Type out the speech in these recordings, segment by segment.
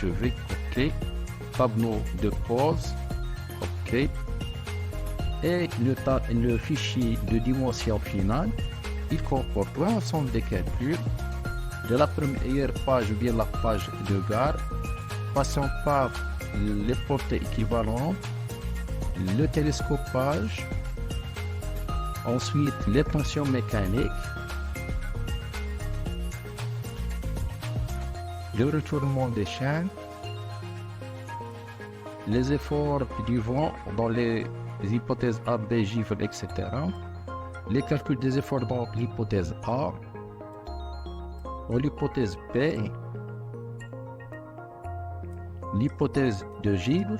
achevé, OK. Tableau de pause, OK. Et le fichier de dimension finale, il comporte l'ensemble des calculs de la première page ou bien la page de garde, passant par les portées équivalentes, le télescopage, ensuite les tensions mécaniques, le retournement des chaînes, les efforts du vent dans les hypothèses A, B, givre, etc. Les calculs des efforts dans l'hypothèse A, dans l'hypothèse B, l'hypothèse de givre,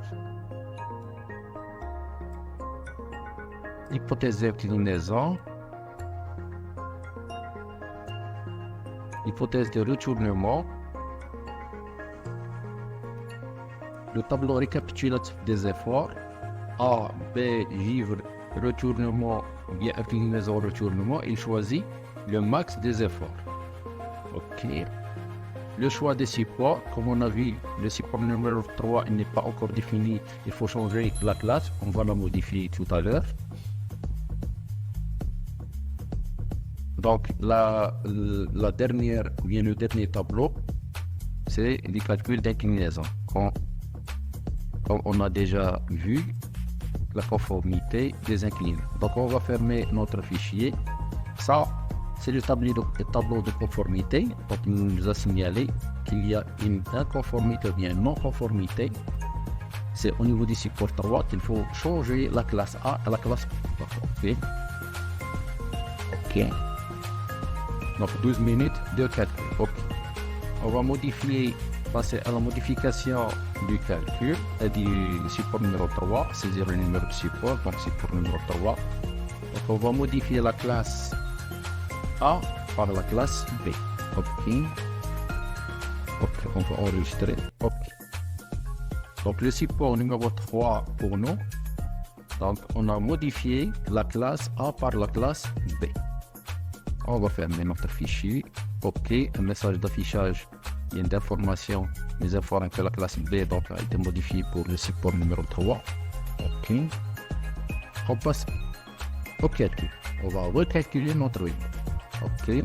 l'hypothèse d'inclinaison, l'hypothèse de retournement, le tableau récapitulatif des efforts, A, B, givre, retournement, bien inclinaison, retournement, il choisit le max des efforts. OK. Le choix des supports, comme on a vu, le support numéro 3 n'est pas encore défini, il faut changer la classe, on va la modifier tout à l'heure. Donc la dernière, ou bien le dernier tableau, c'est les calculs d'inclinaison. Comme on a déjà vu, la conformité des inclinaisons. Donc on va fermer notre fichier. Ça, c'est le tableau de conformité. Donc il nous a signalé qu'il y a une inconformité ou bien une non-conformité. C'est au niveau du support 3 qu'il faut changer la classe A à la classe B. OK. Donc 12 minutes de calcul. OK. On va passer à la modification du calcul et du support numéro 3, saisir le numéro de support, donc support numéro 3. Donc on va modifier la classe A par la classe B. OK. OK, on va enregistrer. OK. Donc le support numéro 3 pour nous. Donc on a modifié la classe A par la classe B. On va fermer notre fichier. OK, un message d'affichage d'information, les informations que la classe B donc, a été modifiée pour le support numéro 3. OK. On passe au calcul. On va recalculer notre ligne. OK.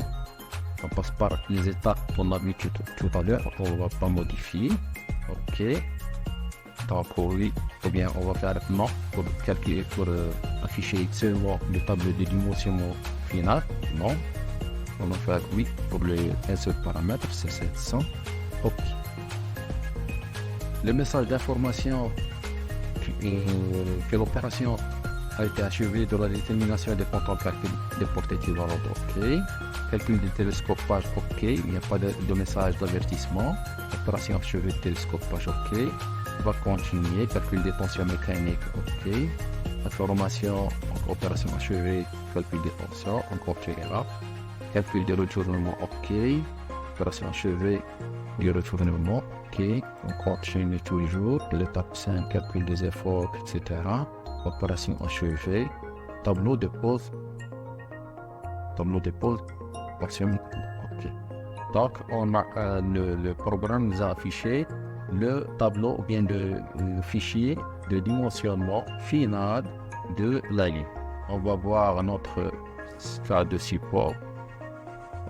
On passe par les étapes qu'on a vu tout à l'heure. On ne va pas modifier. OK. Donc oui, ou bien on va faire non pour calculer, pour afficher seulement le tableau de dimensionnement final. Non. On va faire oui pour un seul paramètre, c'est 700. OK. Le message d'information que l'opération a été achevée de la détermination des contrôles calcul des portées équivalentes. OK. Calcul du télescopage. OK. Il n'y a pas de message d'avertissement. Opération achevée de télescopage. OK. On va continuer. Calcul des tensions mécaniques. OK. Information, opération achevée, calcul des tensions. On continuera. Calcul de retournement, OK. Opération achevée du retournement, OK. On continue toujours. L'étape 5, calcul des efforts, etc. Opération achevée. Tableau de pause. Tableau de pause. Opération, OK. Donc, on a, le programme nous a affiché le tableau ou bien le fichier de dimensionnement final de la ligne. On va voir notre cas de support.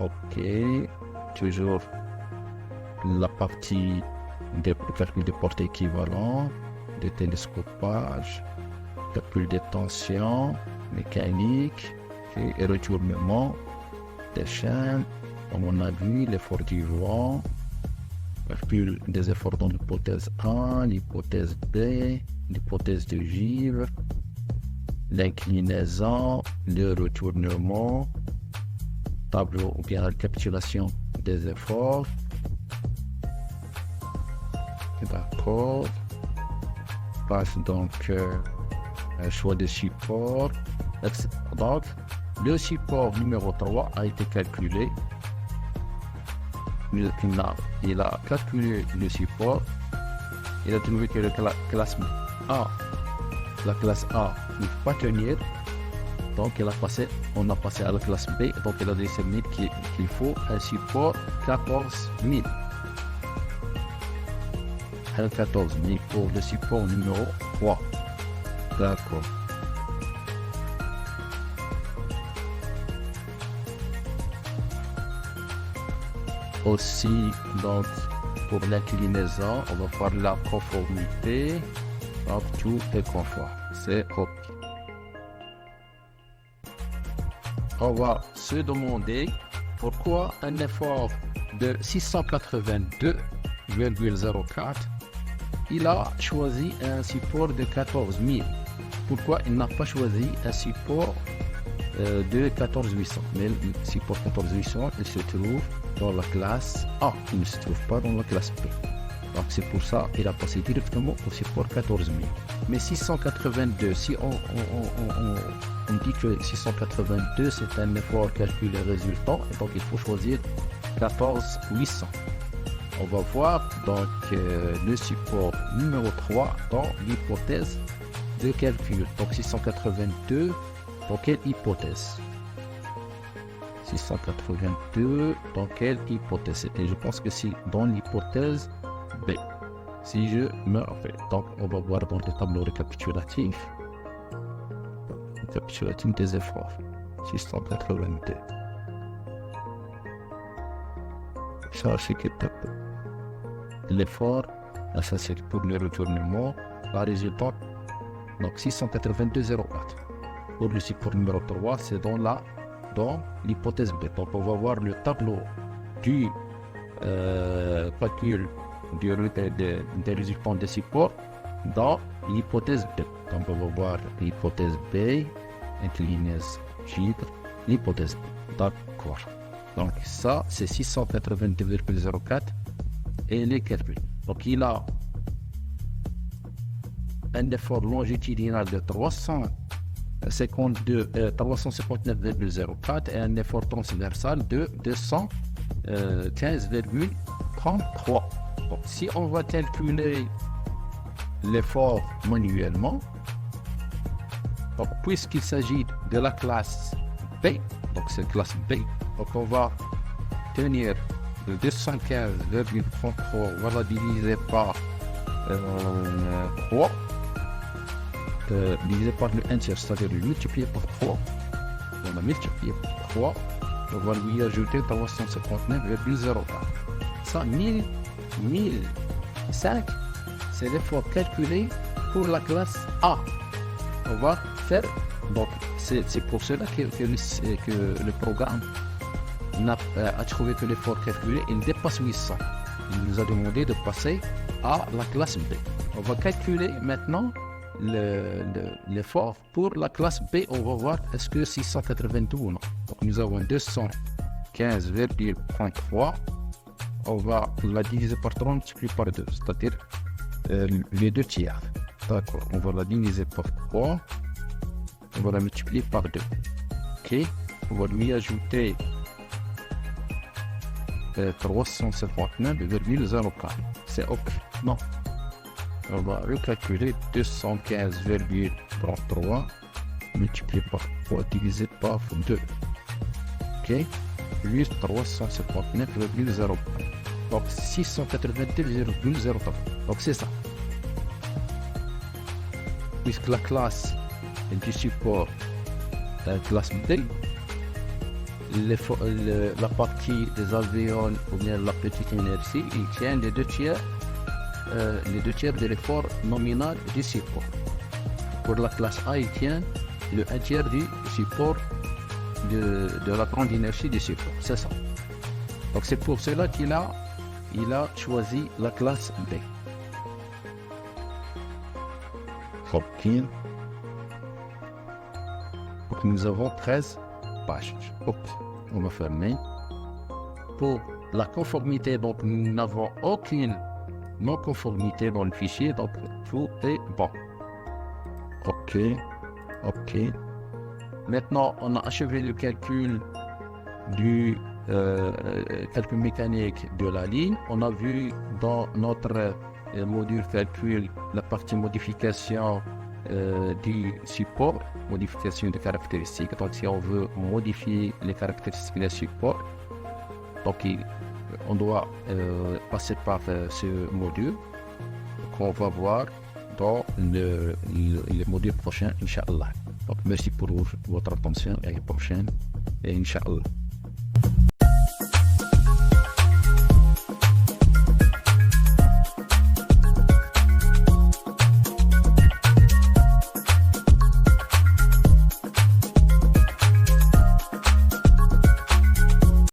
OK, toujours la partie des calculs de portée équivalent, de télescopage, calcul des tensions mécaniques et retournement des chaînes, comme on a vu, l'effort du vent, calcul des efforts dans l'hypothèse A, l'hypothèse B, l'hypothèse de givre, l'inclinaison, le retournement, tableau ou bien récapitulation des efforts. D'accord. Passe donc choix de support. Donc, le support numéro 3 a été calculé. Il a calculé le support. Il a trouvé que la classe A ne peut pas tenir. Donc on a passé à la classe B, donc il a déterminé qu'il faut un support 14 000. 14 000 pour le support numéro 3. D'accord. Aussi, donc, pour l'inclinaison, on va voir la conformité. Donc, tout est conforme. C'est OK. On va se demander pourquoi un effort de 682,04, il a choisi un support de 14 000. Pourquoi il n'a pas choisi un support de 14 800? Mais le support 14 800, il se trouve dans la classe A, il ne se trouve pas dans la classe B. Donc c'est pour ça qu'il a passé directement au support 14 000. Mais 682, si on dit que 682 c'est un effort calculé résultant, et donc il faut choisir 14 800. On va voir donc le support numéro 3 dans l'hypothèse de calcul. Donc 682, dans quelle hypothèse? 682, dans quelle hypothèse? Et je pense que c'est dans l'hypothèse B. Si je me rappelle. Donc on va voir dans le tableau récapitulatif. Récapitulatif des efforts. 682. Ça c'est que l'effort, ça c'est pour le retournement. La résultante, donc 682,04. Pour le support numéro 3, c'est dans l'hypothèse B. Donc on va voir le tableau du calcul des résultats des supports dans l'hypothèse B. Donc on va voir l'hypothèse B, inclinaison givre, l'hypothèse B. D'accord. Donc ça c'est 682,04 et les calculs. Donc il a un effort longitudinal de 359,04 et un effort transversal de 215,33. Donc, si on va calculer l'effort manuellement, donc puisqu'il s'agit de la classe B, donc c'est classe B, donc on va tenir le 215,33, on va la diviser par 3. Divisé par le 1 tiers, c'est-à-dire le multiplier par 3. On a multiplié par 3, on va lui ajouter 359,04. Ça, 1005, c'est l'effort calculé pour la classe A. On va faire, donc c'est pour cela que le programme a trouvé que l'effort calculé, il dépasse 800. Il nous a demandé de passer à la classe B. On va calculer maintenant l'effort pour la classe B. On va voir est-ce que 682 ou non. Donc nous avons 215,33. On va la diviser par 3 multiplié par 2, c'est-à-dire les 2 tiers. D'accord. On va la diviser par 3. On va la multiplier par 2. Ok. On va lui ajouter 359,04. C'est OK. Non. On va recalculer 215,33 multiplié par 3 divisé par 2. Ok. Plus 359,04. Donc 682,04. Donc c'est ça. Puisque la classe du support classe B, la partie des alvéoles ou bien la petite inertie, il tient les 2 tiers de l'effort nominal du support. Pour la classe A, il tient le 1 tiers du support de la grande inertie du support. C'est ça. Donc c'est pour cela qu'il a choisi la classe B. OK. Donc nous avons 13 pages. OK. On va fermer. Pour la conformité, donc nous n'avons aucune non-conformité dans le fichier, donc tout est bon. OK. OK. Maintenant, on a achevé le calcul du calcul mécanique de la ligne. On a vu dans notre module calcul la partie modification du support, modification des caractéristiques. Donc si on veut modifier les caractéristiques du support, donc on doit passer par ce module. qu'on va voir dans le module prochain, Inch'Allah. Donc merci pour votre attention et à la prochaine, et Inch'Allah.